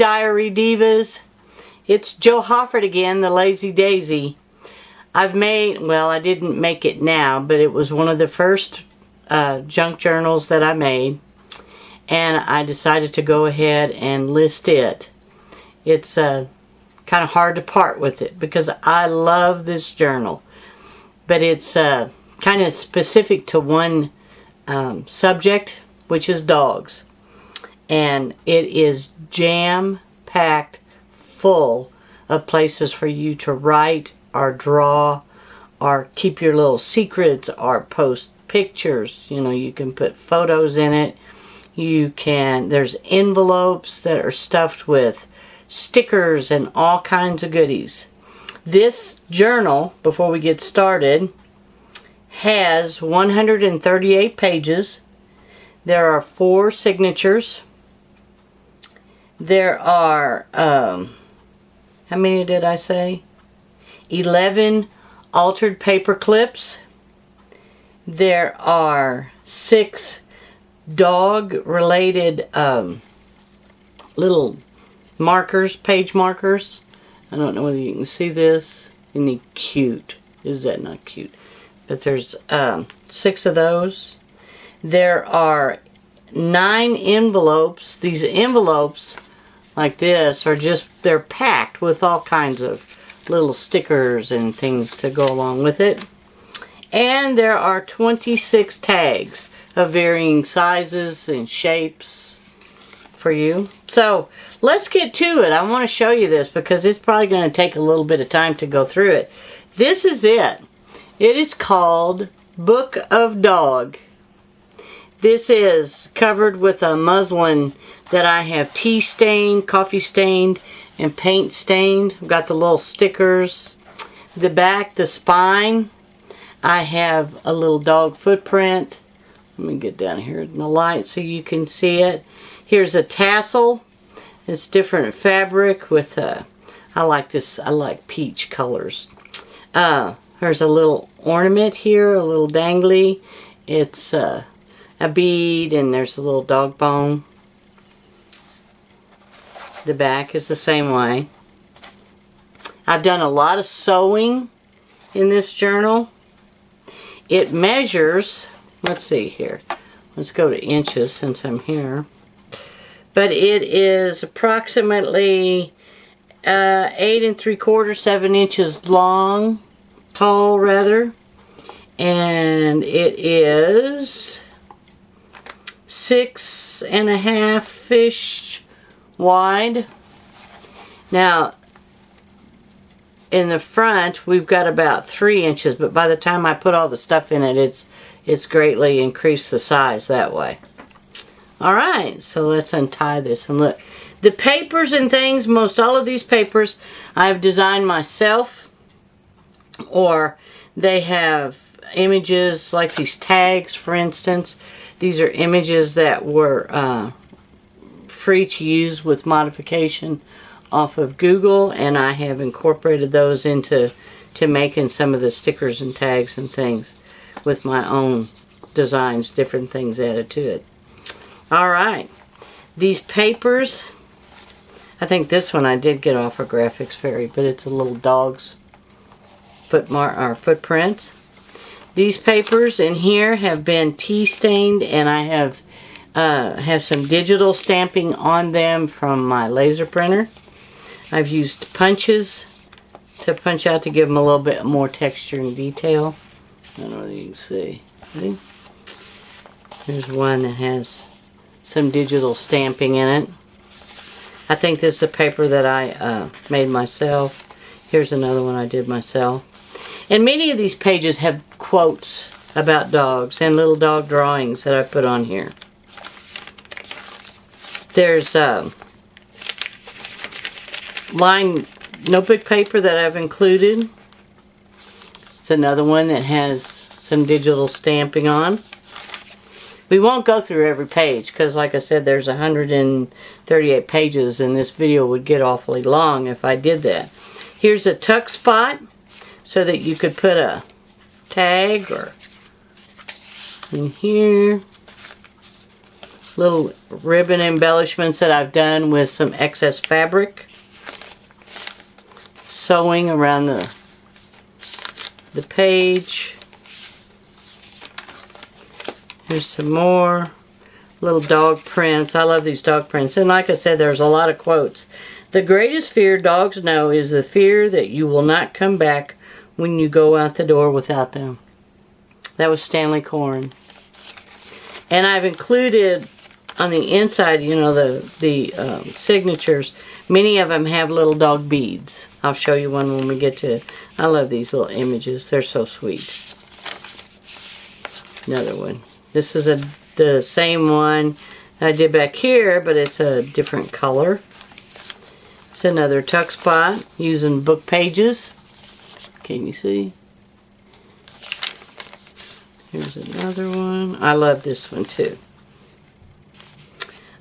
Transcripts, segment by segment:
Diary Divas. It's Jo Hoffert again, TheLazyDayzie. I've made, well, I didn't make it now, but it was one of the first junk journals that I made. And I decided to go ahead and list it. It's kind of hard to part with it because I love this journal. But it's kind of specific to one subject, which is dogs. And it is jam-packed full of places for you to write or draw or keep your little secrets or post pictures. You know, you can put photos in it. You can, there's envelopes that are stuffed with stickers and all kinds of goodies. This journal, before we get started, has 138 pages. There are 4 signatures. There are, how many did I say? 11 altered paper clips. There are 6 dog-related little markers, page markers. I don't know whether you can see this. Isn't he cute? Is that not cute? But there's 6 of those. There are 9 envelopes. These envelopes, like this, are just, they're packed with all kinds of little stickers and things to go along with it. And there are 26 tags of varying sizes and shapes for you. So let's get to it. I want to show you this because it's probably going to take a little bit of time to go through it. This is it. It is called Book of Dog. This is covered with a muslin that I have tea stained, coffee stained, and paint stained. I've got the little stickers. The back, the spine, I have a little dog footprint. Let me get down here in the light so you can see it. Here's a tassel. It's different fabric with, I like this, I like peach colors. There's a little ornament here, a little dangly. It's a bead, and there's a little dog bone. The back is the same way. I've done a lot of sewing in this journal. It measures, let's see here. Let's go to inches since I'm here. But it is approximately 8 3/4, 7 inches long, tall rather. And it is 6 1/2-ish wide. Now, in the front, we've got about 3 inches, but by the time I put all the stuff in it, it's greatly increased the size that way. Alright, so let's untie this and look. The papers and things, most all of these papers, I've designed myself, or they have images like these tags, for instance. These are images that were free to use with modification off of Google, and I have incorporated those into making some of the stickers and tags and things with my own designs, different things added to it. Alright, these papers, I think this one I did get off of Graphics Fairy, but it's a little dog's footprints. These papers in here have been tea stained, and I have some digital stamping on them from my laser printer. I've used punches to punch out to give them a little bit more texture and detail. I don't know if you can see. Here's one that has some digital stamping in it. I think this is a paper that I made myself. Here's another one I did myself. And many of these pages have quotes about dogs and little dog drawings that I put on here. There's lined notebook paper that I've included. It's another one that has some digital stamping on. We won't go through every page because, like I said, there's 138 pages, and this video would get awfully long if I did that. Here's a tuck spot so that you could put a tag or in here. little ribbon embellishments that I've done with some excess fabric. Sewing around the page. Here's some more little dog prints. I love these dog prints. And like I said, there's a lot of quotes. The greatest fear dogs know is the fear that you will not come back when you go out the door without them. That was Stanley Corn. And I've included on the inside, you know, the signatures. Many of them have little dog beads. I'll show you one when we get to it. I love these little images. They're so sweet. Another one. This is the same one I did back here, but it's a different color. It's another tuck spot using book pages. Can you see? Here's another one. I love this one too.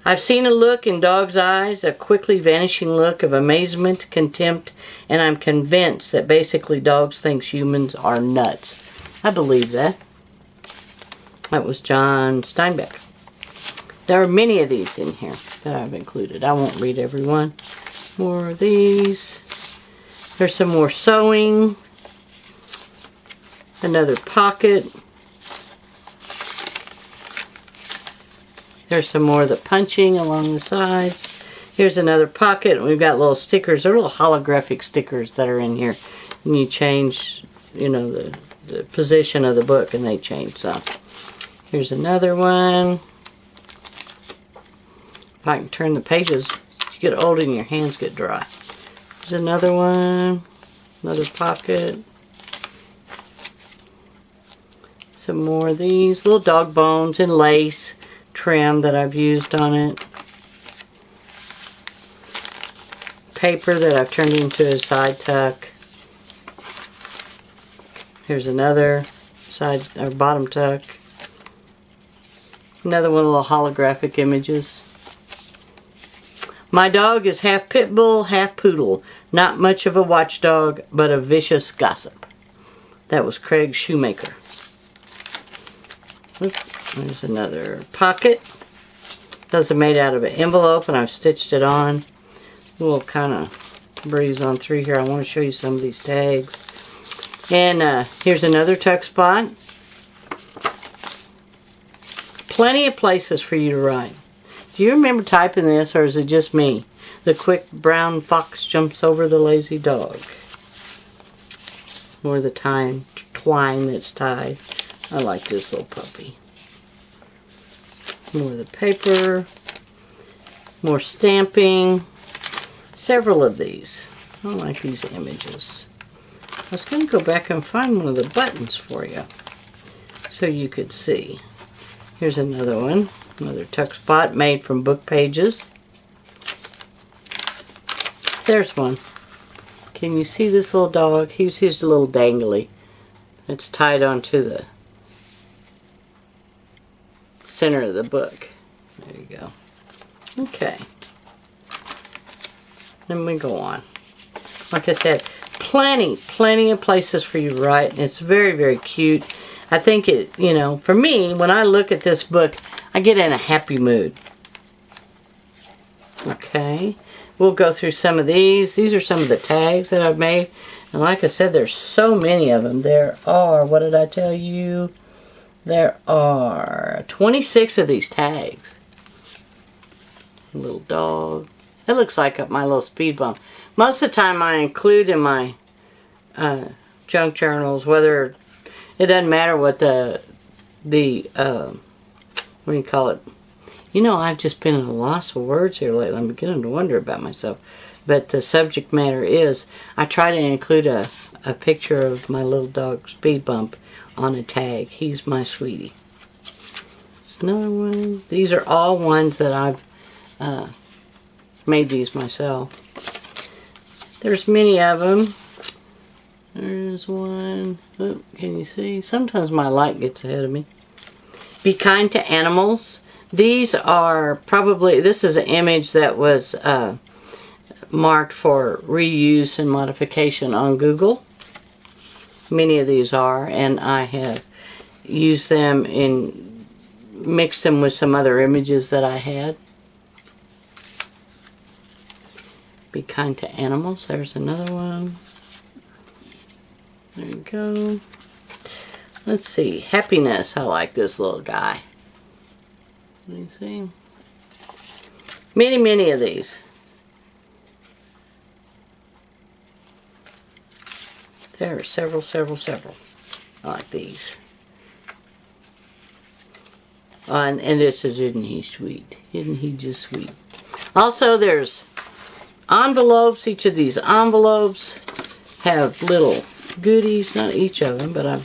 I've seen a look in dogs' eyes, a quickly vanishing look of amazement, contempt, and I'm convinced that basically dogs think humans are nuts. I believe that. That was John Steinbeck. There are many of these in here that I've included. I won't read every one. More of these. There's some more sewing. Another pocket. There's some more of the punching along the sides. Here's another pocket. We've got little stickers. They're little holographic stickers that are in here. And you change, you know, the position of the book and they change some. Here's another one. If I can turn the pages, you get old and your hands get dry. Here's another one. Another pocket. Some more of these. Little dog bones and lace trim that I've used on it. Paper that I've turned into a side tuck. Here's another side or bottom tuck. Another one of the holographic images. My dog is half pit bull, half poodle. Not much of a watchdog, but a vicious gossip. That was Craig Shoemaker. Oops, there's another pocket. Those are made out of an envelope and I've stitched it on. We'll kind of breeze on through here. I want to show you some of these tags. And here's another tuck spot. Plenty of places for you to write. Do you remember typing this, or is it just me? The quick brown fox jumps over the lazy dog. Or the twine that's tied. I like this little puppy. More of the paper. More stamping. Several of these. I like these images. I was going to go back and find one of the buttons for you so you could see. Here's another one. Another tuck spot made from book pages. There's one. Can you see this little dog? He's his little dangly. It's tied onto the center of the book. There you go. Okay. Then we go on. Like I said, plenty of places for you to write. And it's very, very cute. I think it, you know, for me, when I look at this book, I get in a happy mood. Okay. We'll go through some of these. These are some of the tags that I've made. And like I said, there's so many of them. There are, what did I tell you? There are 26 of these tags. A little dog. It looks like my little speed bump. Most of the time I include in my junk journals, whether, it doesn't matter what what do you call it? You know, I've just been at a loss of words here lately. I'm beginning to wonder about myself. But the subject matter is, I try to include a picture of my little dog Speed Bump on a tag. He's my sweetie. It's another one. These are all ones that I've made these myself. There's many of them. There's one. Oh, can you see? Sometimes my light gets ahead of me. Be kind to animals. These are probably, this is an image that was marked for reuse and modification on Google. Many of these are, and I have used them in mixed them with some other images that I had. Be kind to animals. There's another one. There you go. Let's see. Happiness. I like this little guy. Let me see. Many, many of these. There are several. I like these. And this is Isn't He Sweet? Isn't he just sweet? Also, there's envelopes. Each of these envelopes have little goodies. Not each of them, but I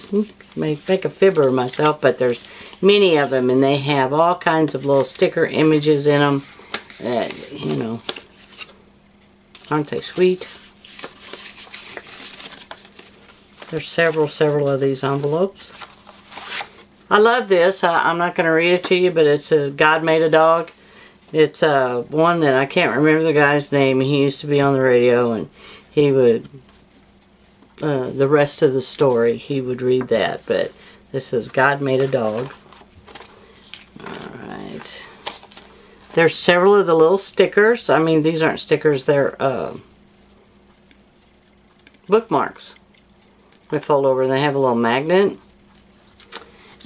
may make a fibber myself. But there's many of them, and they have all kinds of little sticker images in them. You know, aren't they sweet? There's several of these envelopes. I love this. I'm not going to read it to you, but it's a God Made a Dog. It's one that I can't remember the guy's name. He used to be on the radio, and he would, the rest of the story, he would read that. But this is God Made a Dog. Alright. There's several of the little stickers. I mean, these aren't stickers. They're bookmarks. They fold over and they have a little magnet.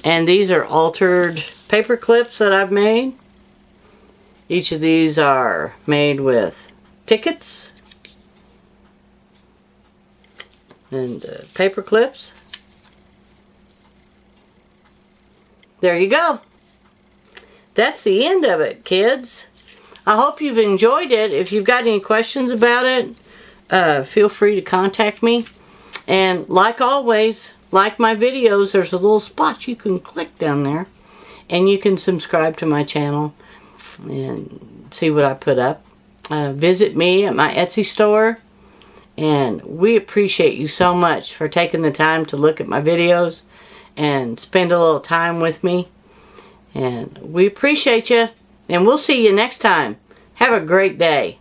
And these are altered paper clips that I've made. Each of these are made with tickets and paper clips. There you go. That's the end of it, kids. I hope you've enjoyed it. If you've got any questions about it, feel free to contact me. And like always, like my videos, there's a little spot you can click down there. And you can subscribe to my channel and see what I put up. Visit me at my Etsy store. And we appreciate you so much for taking the time to look at my videos and spend a little time with me. And we appreciate you. And we'll see you next time. Have a great day.